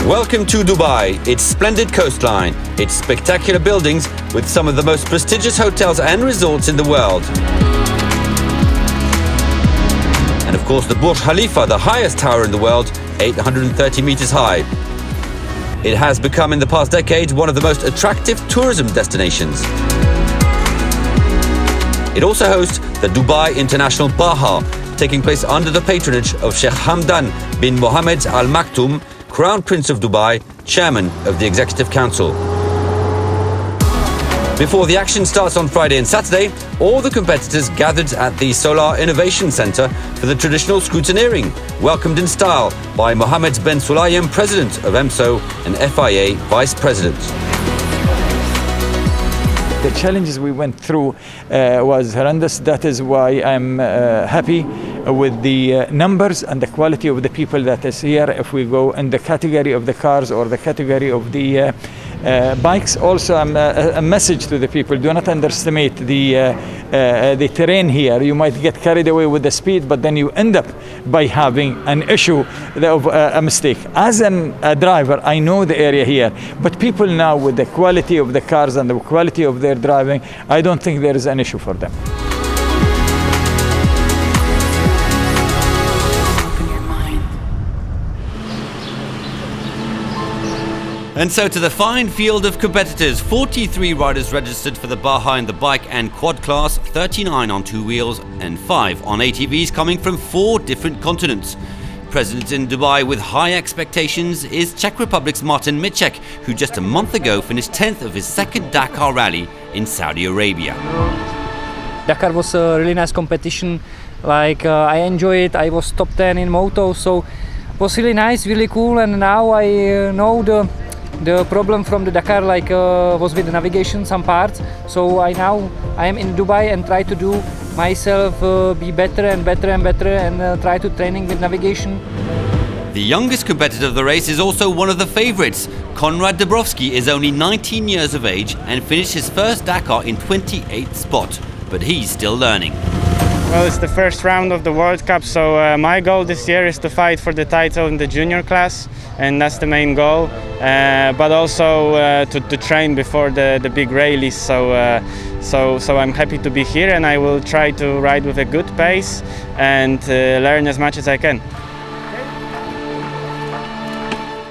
Welcome to Dubai, its splendid coastline, its spectacular buildings with some of the most prestigious hotels and resorts in the world. And of course the Burj Khalifa, the highest tower in the world, 830 meters high. It has become in the past decades one of the most attractive tourism destinations. It also hosts the Dubai International Baja, taking place under the patronage of Sheikh Hamdan bin Mohammed Al Maktoum, Crown Prince of Dubai, Chairman of the Executive Council. Before the action starts on Friday and Saturday, all the competitors gathered at the Solar Innovation Center for the traditional scrutineering, welcomed in style by Mohammed Ben Sulayem, President of EMSO, and FIA Vice President. The challenges we went through was horrendous. That is why I'm happy with the numbers and the quality of the people that is here. If we go in the category of the cars or the category of the bikes, also a message to the people: do not underestimate the terrain here. You might get carried away with the speed, but then you end up by having an issue of a mistake. As a driver, I know the area here, but people now, with the quality of the cars and the quality of their driving, I don't think there is an issue for them. And so to the fine field of competitors, 43 riders registered for the Baja in the bike and quad class, 39 on two wheels and 5 on ATVs coming from 4 different continents. Present in Dubai with high expectations is Czech Republic's Martin Micek, who just a month ago finished 10th of his second Dakar rally in Saudi Arabia. Dakar was a really nice competition. I enjoy it. I was top 10 in moto, so it was really nice, really cool. And now I know the problem from the Dakar was with the navigation, some parts. So I am in Dubai and try to do myself be better and better and better and try to training with navigation. The youngest competitor of the race is also one of the favourites. Konrad Dabrowski is only 19 years of age and finished his first Dakar in 28th spot, but he's still learning. Well, it's the first round of the World Cup, so my goal this year is to fight for the title in the junior class, and that's the main goal. But also to train before the big rallies. So I'm happy to be here, and I will try to ride with a good pace and learn as much as I can.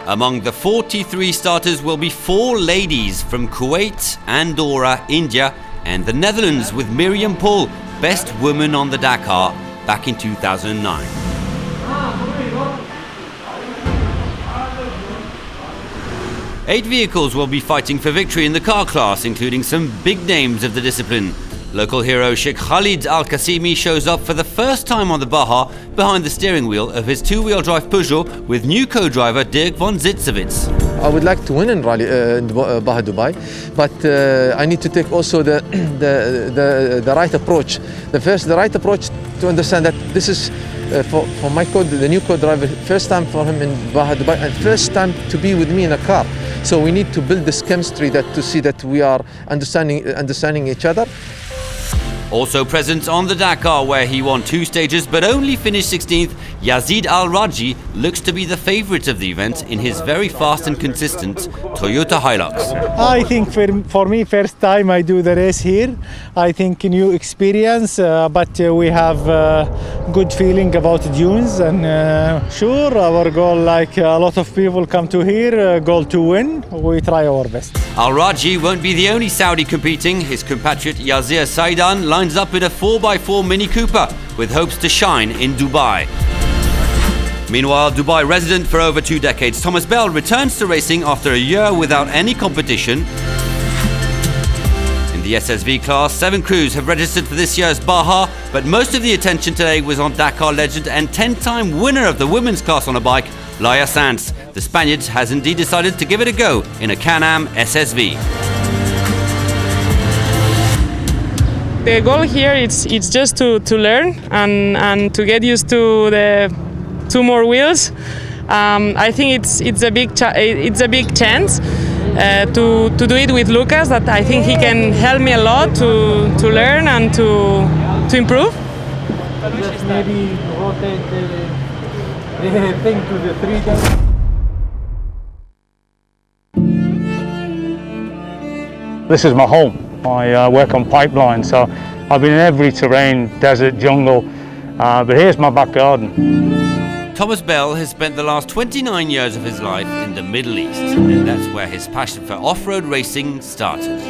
Among the 43 starters will be 4 ladies from Kuwait, Andorra, India, and the Netherlands, with Miriam Paul, best woman on the Dakar back in 2009. Eight vehicles will be fighting for victory in the car class, including some big names of the discipline. Local hero Sheikh Khalid Al Qasimi shows up for the first time on the Baja behind the steering wheel of his two-wheel drive Peugeot with new co-driver Dirk von Zitzewitz. I would like to win in rally in Baja Dubai, but I need to take also the right approach. The right approach to understand that this is for my the new co-driver, first time for him in Baja Dubai and first time to be with me in a car. So we need to build this chemistry to see that we are understanding each other. Also present on the Dakar, where he won 2 stages but only finished 16th, Yazid Al-Raji looks to be the favourite of the event in his very fast and consistent Toyota Hilux. I think for me, first time I do the race here. I think a new experience, but we have good feeling about dunes, and sure, our goal, like a lot of people come to here, goal to win. We try our best. Al-Raji won't be the only Saudi competing. His compatriot Yazir Saidan lines up in a 4x4 Mini Cooper with hopes to shine in Dubai. Meanwhile, Dubai resident for over 2 decades, Thomas Bell returns to racing after a year without any competition. In the SSV class, 7 crews have registered for this year's Baja, but most of the attention today was on Dakar legend and 10-time winner of the women's class on a bike, Laia Sanz. The Spaniard has indeed decided to give it a go in a Can-Am SSV. The goal here it's just to learn and to get used to the 2 more wheels. I think it's a big chance to do it with Lucas. That I think he can help me a lot to learn and to improve. Just maybe rotate the thing to the 3 This is my home. I work on pipeline, so I've been in every terrain, desert, jungle, but here's my back garden. Thomas Bell has spent the last 29 years of his life in the Middle East, and that's where his passion for off-road racing started.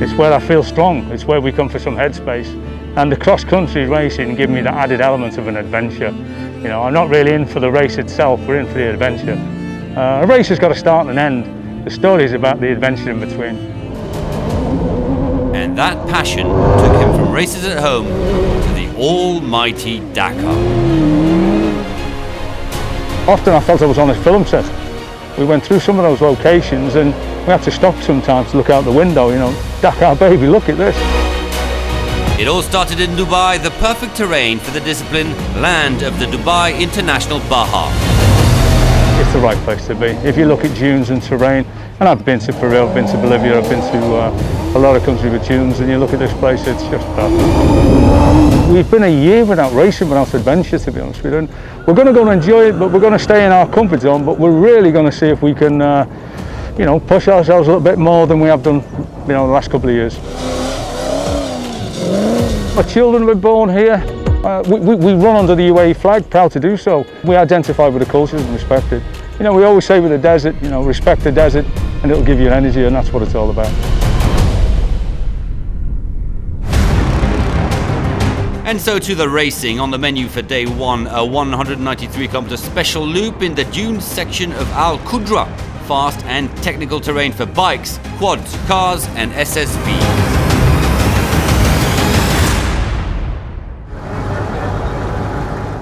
It's where I feel strong, it's where we come for some headspace, and the cross-country racing give me the added element of an adventure. You know, I'm not really in for the race itself, we're in for the adventure. A race has got a start and an end. The story is about the adventure in between. And that passion took him from races at home to the almighty Dakar. Often I felt I was on a film set. We went through some of those locations and we had to stop sometimes to look out the window, you know, Dakar baby, look at this. It all started in Dubai, the perfect terrain for the discipline, land of the Dubai International Baja. It's the right place to be. If you look at dunes and terrain, and I've been to Peru, I've been to Bolivia, I've been to a lot of countries with dunes, and you look at this place, it's just perfect. We've been a year without racing, without adventure, to be honest with you. And we're going to go and enjoy it, but we're going to stay in our comfort zone, but we're really going to see if we can, you know, push ourselves a little bit more than we have done, you know, the last couple of years. My children were born here. We run under the UAE flag, proud to do so. We identify with the cultures and respect it. You know, we always say with the desert, you know, respect the desert and it'll give you energy, and that's what it's all about. And so to the racing. On the menu for day one, a 193-kilometer special loop in the dunes section of Al Qudra. Fast and technical terrain for bikes, quads, cars and SSVs.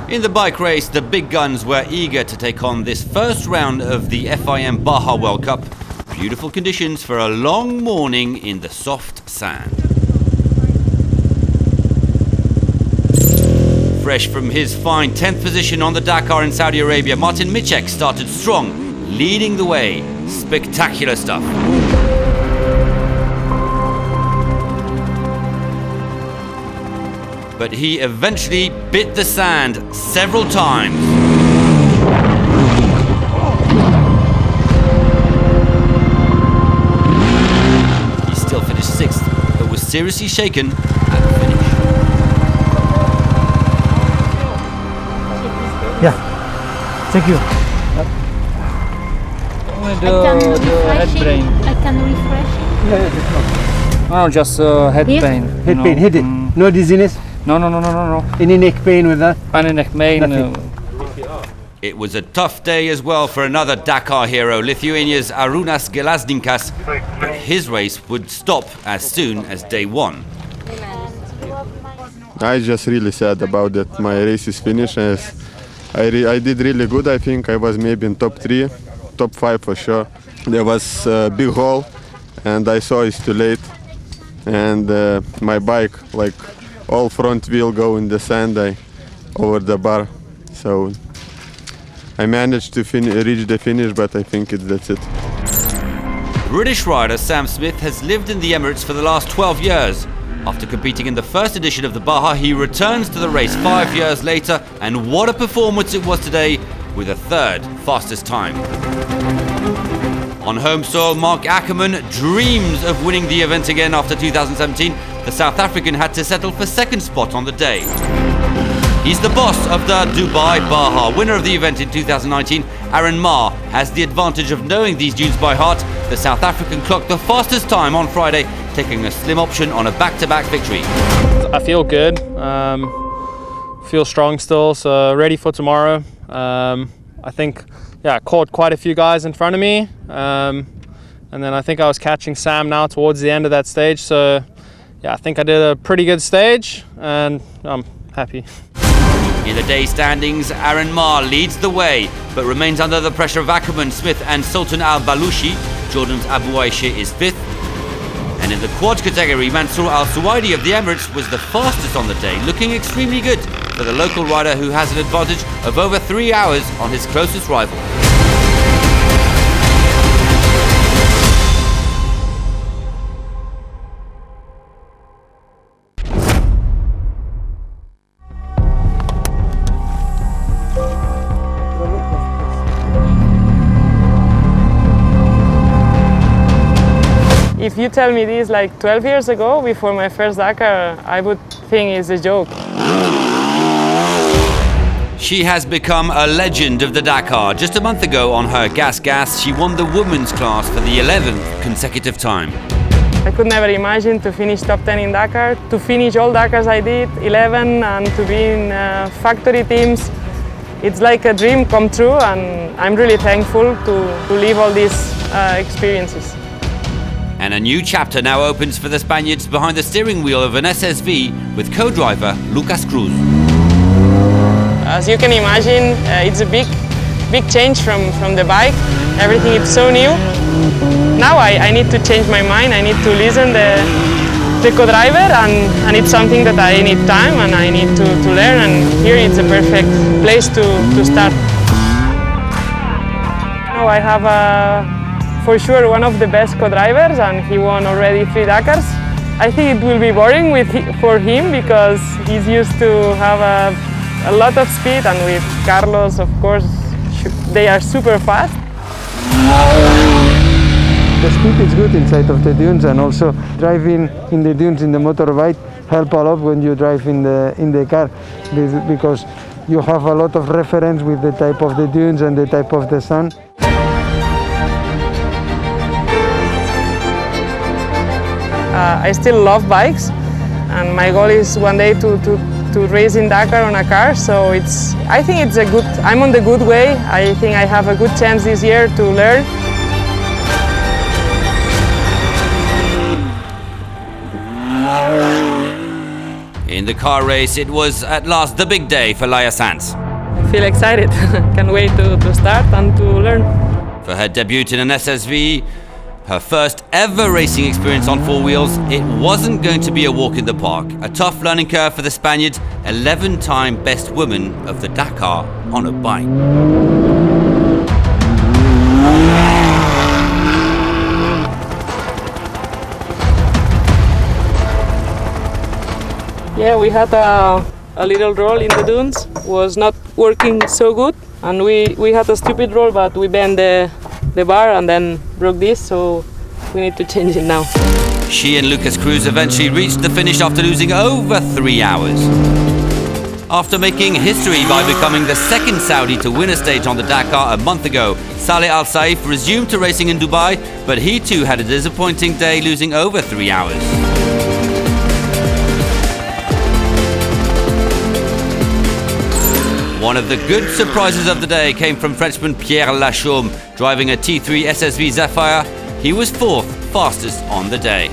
In the bike race, the big guns were eager to take on this first round of the FIM Baja World Cup. Beautiful conditions for a long morning in the soft sand. Fresh from his fine 10th position on the Dakar in Saudi Arabia, Martin Micek started strong, leading the way. Spectacular stuff. But he eventually bit the sand several times. He still finished 6th, but was seriously shaken at the finish. Yeah, thank you. Head pain. I can refresh it. No, just head Here? pain. Head pain, hit it. No dizziness? No. Any neck pain with that? Any neck pain. It was a tough day as well for another Dakar hero, Lithuania's Arūnas Gelažninkas, but his race would stop as soon as day one. I just really sad about that my race is finished. As I did really good. I think I was maybe in top 3, top 5 for sure. There was a big hole and I saw it's too late, and my bike, like all front wheel go in the sand over the bar, so I managed to reach the finish, but I think that's it. British rider Sam Smith has lived in the Emirates for the last 12 years. After competing in the first edition of the Baja, he returns to the race 5 years later, and what a performance it was today, with a 3rd fastest time. On home soil, Mark Ackerman dreams of winning the event again after 2017. The South African had to settle for 2nd spot on the day. He's the boss of the Dubai Baja. Winner of the event in 2019, Aaron Marr has the advantage of knowing these dunes by heart. The South African clocked the fastest time on Friday, taking a slim option on a back-to-back victory. I feel good, feel strong still, so ready for tomorrow. I think, I caught quite a few guys in front of me, and then I think I was catching Sam now towards the end of that stage, so I think I did a pretty good stage, and I'm happy. In the day standings, Aaron Marr leads the way, but remains under the pressure of Ackerman, Smith and Sultan Al-Balushi. Jordan's Abu Aisha is 5th. And in the quad category, Mansour Al-Suwaidi of the Emirates was the fastest on the day, looking extremely good for the local rider who has an advantage of over 3 hours on his closest rival. you tell me this like 12 years ago, before my first Dakar, I would think it's a joke. She has become a legend of the Dakar. Just a month ago on her Gas, she won the women's class for the 11th consecutive time. I could never imagine to finish top 10 in Dakar, to finish all Dakars I did, 11, and to be in factory teams. It's like a dream come true, and I'm really thankful to live all these experiences. And a new chapter now opens for the Spaniards behind the steering wheel of an SSV with co-driver Lucas Cruz. As you can imagine, it's a big change from the bike. Everything is so new. Now I need to change my mind. I need to listen the co-driver, and it's something that I need time and I need to learn. And here it's a perfect place to start. Now I have for sure one of the best co-drivers, and he won already 3 Dakars. I think it will be boring for him because he's used to have a lot of speed, and with Carlos, of course, they are super fast. The speed is good inside of the dunes, and also driving in the dunes in the motorbike help a lot when you drive in the car, because you have a lot of reference with the type of the dunes and the type of the sun. I still love bikes, and my goal is one day to race in Dakar on a car. So I think it's I'm on the good way. I think I have a good chance this year to learn. In the car race, it was at last the big day for Laia Sanz. I feel excited. Can't wait to start and to learn. For her debut in an SSV, her first ever racing experience on 4 wheels, it wasn't going to be a walk in the park. A tough learning curve for the Spaniard, 11-time best woman of the Dakar on a bike. Yeah, we had a little roll in the dunes. Was not working so good, and we had a stupid roll, but we bent the bar and then broke this, so we need to change it now. She and Lucas Cruz eventually reached the finish after losing over 3 hours. After making history by becoming the second Saudi to win a stage on the Dakar a month ago, Saleh Al Saif resumed to racing in Dubai, but he too had a disappointing day, losing over 3 hours. One of the good surprises of the day came from Frenchman Pierre Lachaume, driving a T3 SSV Zephyr. He was 4th fastest on the day.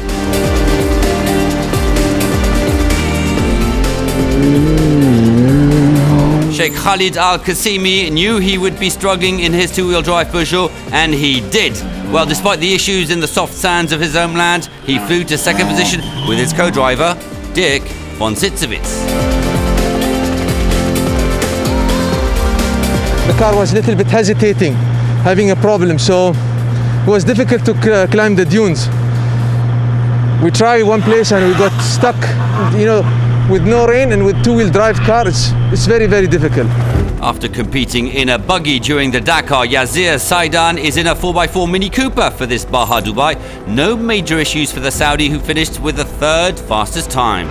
Sheikh Khalid Al-Qasimi knew he would be struggling in his 2-wheel drive Peugeot, and he did. Well, despite the issues in the soft sands of his homeland, he flew to 2nd position with his co-driver, Dirk von Sitzewitz. The car was a little bit hesitating, having a problem, so it was difficult to climb the dunes. We tried one place and we got stuck, with no rain and with 2-wheel drive cars. It's very, very difficult. After competing in a buggy during the Dakar, Yazir Saidan is in a 4x4 Mini Cooper for this Baja Dubai. No major issues for the Saudi, who finished with the 3rd fastest time.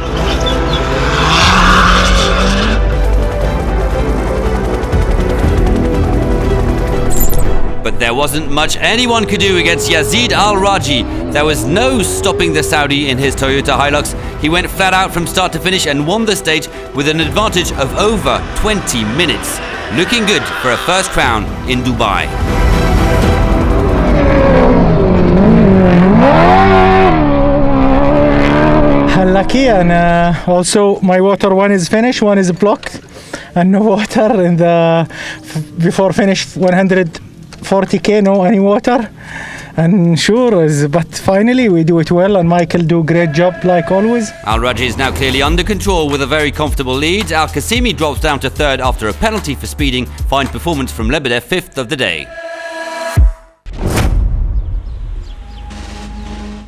But there wasn't much anyone could do against Yazid Al-Raji. There was no stopping the Saudi in his Toyota Hilux. He went flat out from start to finish and won the stage with an advantage of over 20 minutes. Looking good for a first crown in Dubai. Lucky, and also my water one is finished, one is blocked, and no water. And before finish 140k, no any water. And sure, but finally we do it well, and Michael do great job like always. Al-Raji is now clearly under control with a very comfortable lead. Al-Qasimi drops down to 3rd after a penalty for speeding. Fine performance from Lebedev, 5th of the day.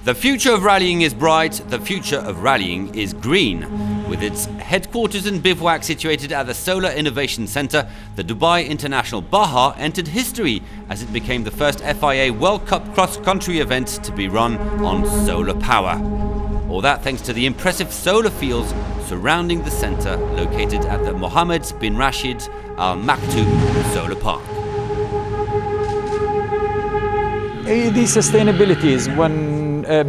The future of rallying is bright, the future of rallying is green. With its headquarters and bivouac situated at the Solar Innovation Center, the Dubai International Baja entered history as it became the first FIA World Cup cross-country event to be run on solar power. All that thanks to the impressive solar fields surrounding the center located at the Mohammed bin Rashid Al Maktoum Solar Park. The sustainability is one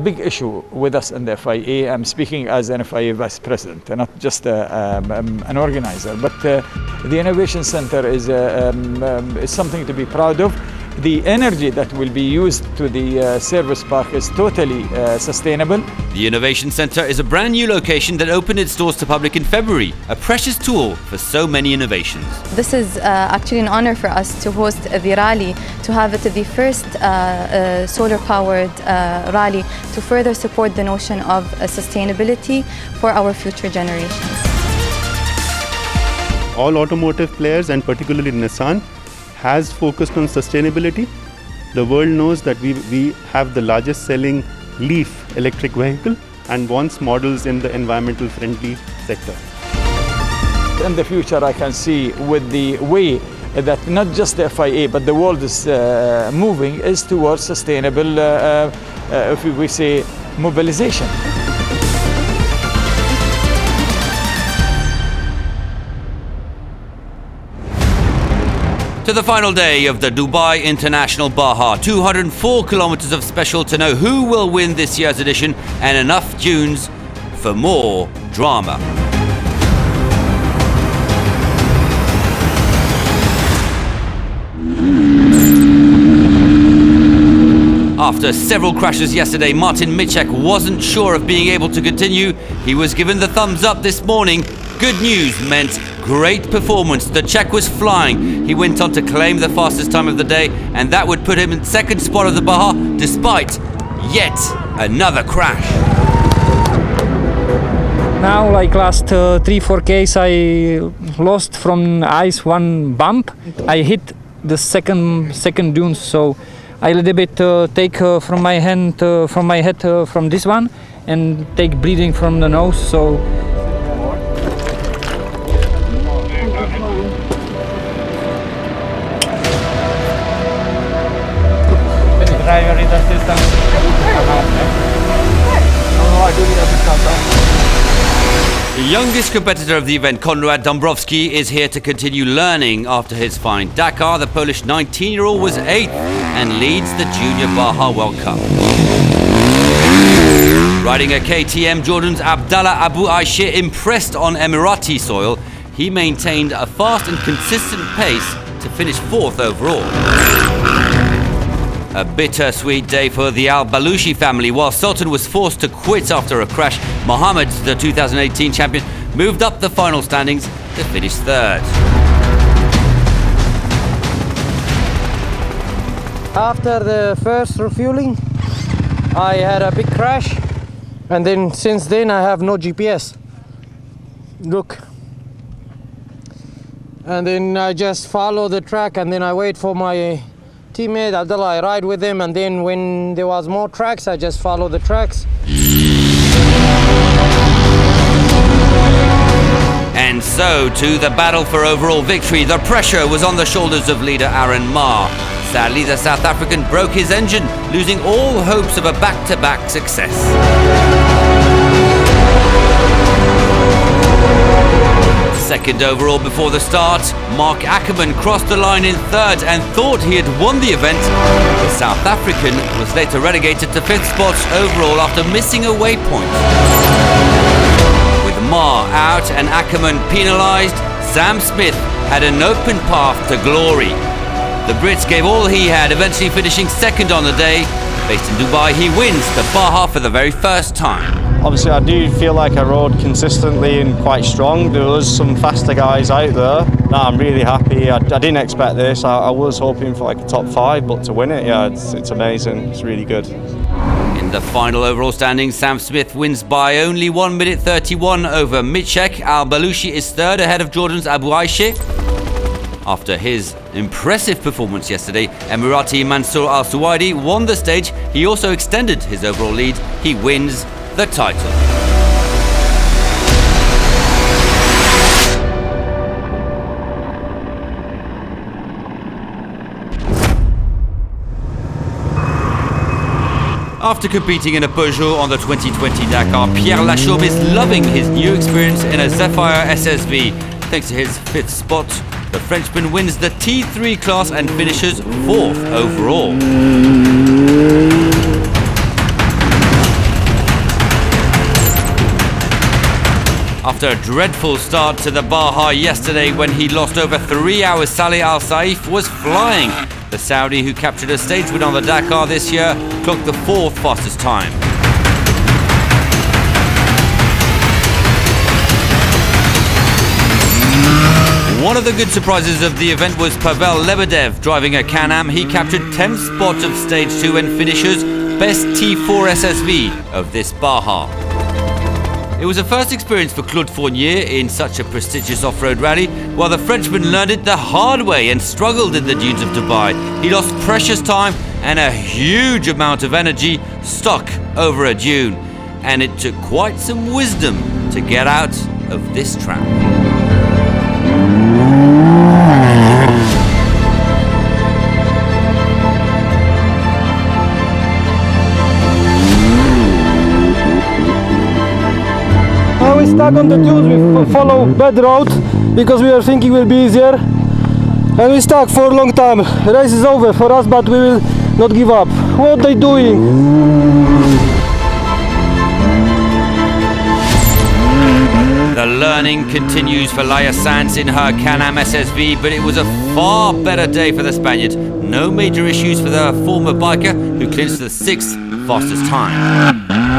big issue with us in the FIA. I'm speaking as an FIA vice president, not just an organizer. But the Innovation Center is something to be proud of. The energy that will be used to the service park is totally sustainable. The Innovation Center is a brand new location that opened its doors to public in February, a precious tool for so many innovations. This is actually an honor for us to host the rally, to have it the first solar-powered rally to further support the notion of sustainability for our future generations. All automotive players, and particularly Nissan, has focused on sustainability. The world knows that we have the largest selling Leaf electric vehicle and wants models in the environmental friendly sector. In the future, I can see with the way that not just the FIA but the world is moving is towards sustainable, if we say, mobilization. To the final day of the Dubai International Baja, 204 kilometers of special to know who will win this year's edition, and enough dunes for more drama. After several crashes yesterday, Martin Micek wasn't sure of being able to continue. He was given the thumbs up this morning. Good news meant great performance. The Czech was flying. He went on to claim the fastest time of the day, and that would put him in second spot of the Baja, despite yet another crash. Now, like last 3-4 Ks, I lost from ice one bump. I hit the second dune, so I a little bit take from my hand, from my head, from this one, and take bleeding from the nose. So. The youngest competitor of the event, Konrad Dąbrowski, is here to continue learning after his fine Dakar. The Polish 19-year-old was 8th and leads the Junior Baja World Cup. Riding a KTM, Jordan's Abdallah Abu Aisheh impressed on Emirati soil. He maintained a fast and consistent pace to finish 4th overall. A bittersweet day for the Al-Balushi family. While Sultan was forced to quit after a crash, Mohammed, the 2018 champion, moved up the final standings to finish 3rd. After the first refueling, I had a big crash, and then since then I have no GPS. Look. And then I just follow the track, and then I wait for my teammate Abdullah. I ride with him, and then when there was more tracks, I just follow the tracks. And so to the battle for overall victory. The pressure was on the shoulders of leader Aaron Marr. Sadly, the South African broke his engine, losing all hopes of a back-to-back success. Second overall before the start, Mark Ackerman crossed the line in 3rd and thought he had won the event. The South African was later relegated to 5th spot overall after missing a waypoint. With Marr out and Ackerman penalised, Sam Smith had an open path to glory. The Brits gave all he had, eventually finishing 2nd on the day. Based in Dubai, he wins the Baja for the very first time. Obviously, I do feel like I rode consistently and quite strong. There was some faster guys out there. No, I'm really happy. I didn't expect this. I was hoping for like a top 5, but to win it, yeah, it's amazing. It's really good. In the final overall standings, Sam Smith wins by only 1 minute 31 over Micek. Al-Balushi is 3rd ahead of Jordan's Abu Aisheh. After his impressive performance yesterday, Emirati Mansour Al Suwaidi won the stage. He also extended his overall lead. He wins the title. After competing in a Peugeot on the 2020 Dakar, Pierre Lachaube is loving his new experience in a Zephyr SSV. Thanks to his 5th spot, the Frenchman wins the T3 class and finishes 4th overall. After a dreadful start to the Baja yesterday when he lost over 3 hours, Saleh Al Saif was flying. The Saudi, who captured a stage win on the Dakar this year, clocked the 4th fastest time. One of the good surprises of the event was Pavel Lebedev driving a Can-Am. He captured 10th spot of stage 2 and finishes best T4 SSV of this Baja. It was a first experience for Claude Fournier in such a prestigious off-road rally, while the Frenchman learned it the hard way and struggled in the dunes of Dubai. He lost precious time and a huge amount of energy stuck over a dune. And it took quite some wisdom to get out of this trap. We stuck on the dunes, we follow bad road because we were thinking it will be easier, and we stuck for a long time. Race is over for us, but we will not give up. What they doing? The learning continues for Laia Sanz in her Can-Am SSV, but it was a far better day for the Spaniard. No major issues for the former biker, who clinched the 6th fastest time.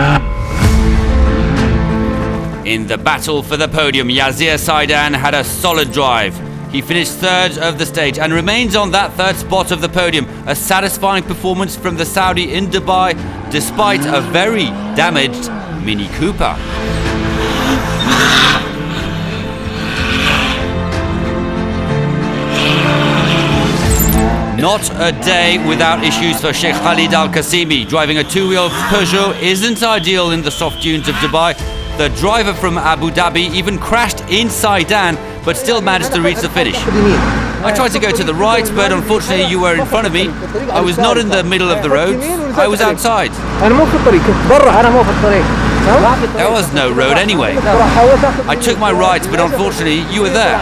In the battle for the podium, Yazir Saidan had a solid drive. He finished 3rd of the stage and remains on that 3rd spot of the podium. A satisfying performance from the Saudi in Dubai, despite a very damaged Mini Cooper. Not a day without issues for Sheikh Khalid Al-Qasimi. Driving a 2-wheel Peugeot isn't ideal in the soft dunes of Dubai. The driver from Abu Dhabi even crashed inside Dan, but still managed to reach the finish. I tried to go to the right, but unfortunately you were in front of me. I was not in the middle of the road, I was outside. There was no road anyway. I took my right, but unfortunately you were there.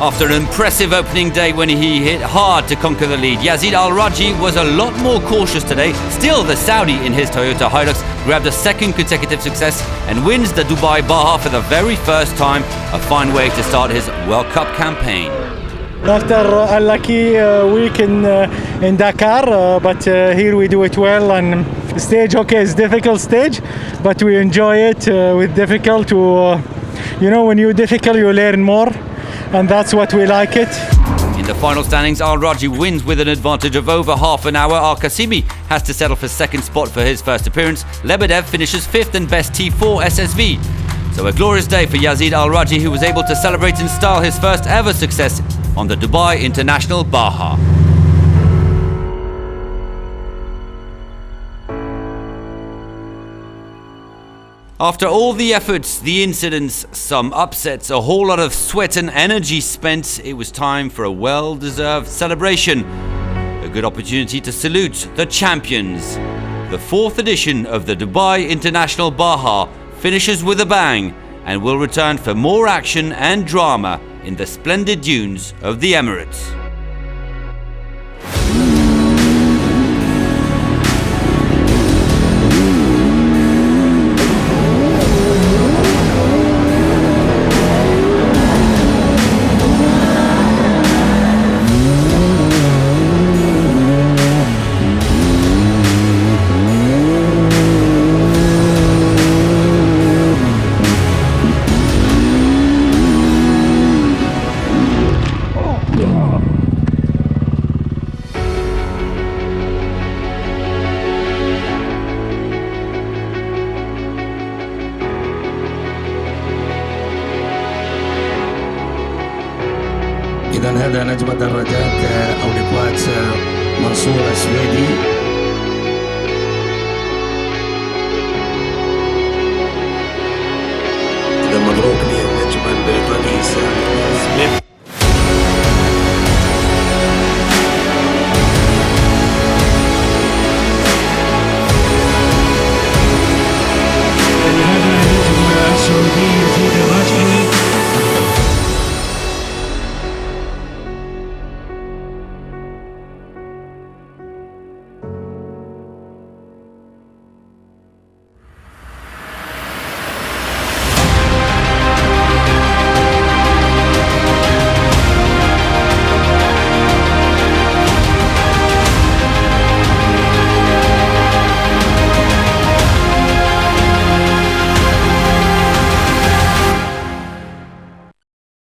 After an impressive opening day when he hit hard to conquer the lead, Yazid Al-Raji was a lot more cautious today. Still, the Saudi in his Toyota Hilux grabbed a 2nd consecutive success and wins the Dubai Baja for the very first time. A fine way to start his World Cup campaign. After a lucky week in Dakar, but here we do it well. And stage, okay, it's difficult stage, but we enjoy it. With difficult, when you're difficult, you learn more. And that's what we like it. In the final standings, Al-Raji wins with an advantage of over half an hour. Al-Qasimi has to settle for 2nd spot for his first appearance. Lebedev finishes 5th and best T4 SSV. So a glorious day for Yazid Al-Raji, who was able to celebrate in style his first ever success on the Dubai International Baja. After all the efforts, the incidents, some upsets, a whole lot of sweat and energy spent, it was time for a well-deserved celebration. A good opportunity to salute the champions. The 4th edition of the Dubai International Baja finishes with a bang and will return for more action and drama in the splendid dunes of the Emirates. إذا هذا نجم الدراجات أوليبات منصور السويدي.